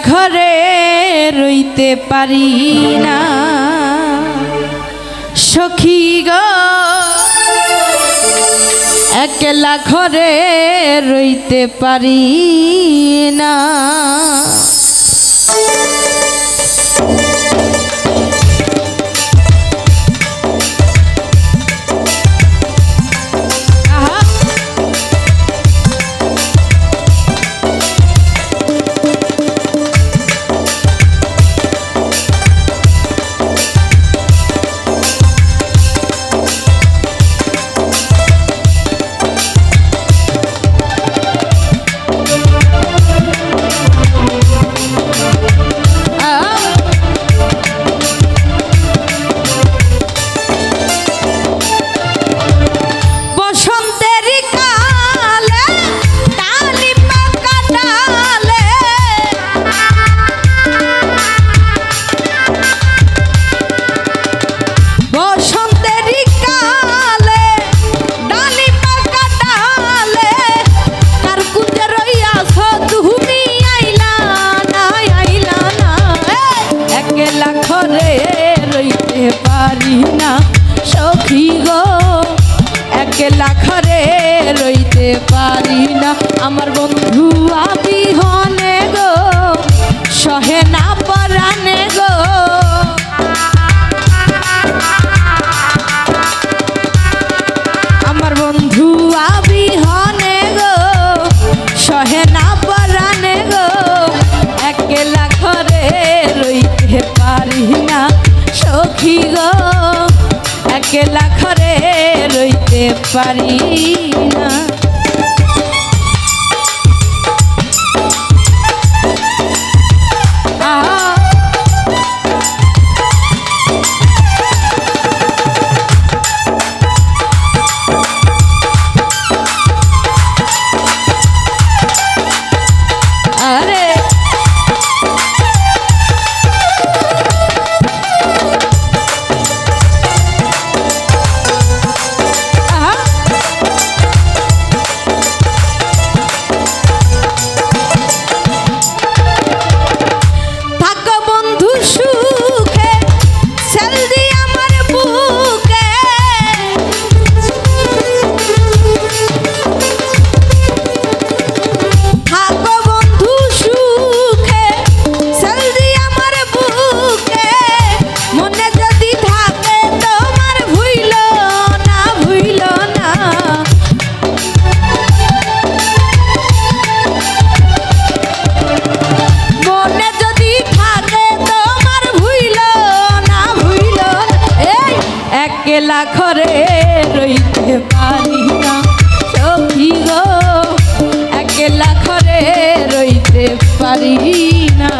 ঘরে রইতে পারি না সখী গো, একলা ঘরে রইতে পারি না। একলা ঘরে রইতে পারি না, আমার বন্ধু আবিহনে গো, সহে না পরানে গো। আমার বন্ধু আবিহনে গো, সহে না পরানে গো, একলা ঘরে রইতে পারি না সখী গো, একলা ঘরে রইতে পারি না। একলা ঘরে রইতে পারি না সখী গো, একলা ঘরে রইতে পারি না।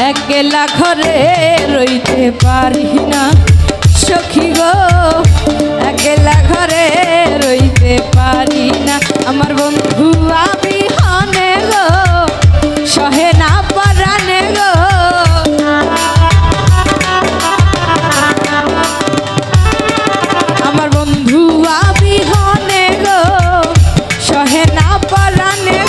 একলা ঘরে রইতে পারি না সখী গো, একলা ঘরে রইতে পারি না, আমার বন্ধু আবিহনে গো, সহে না পরানে গো। আমার বন্ধু আবিহনে গো, সহে না পরানে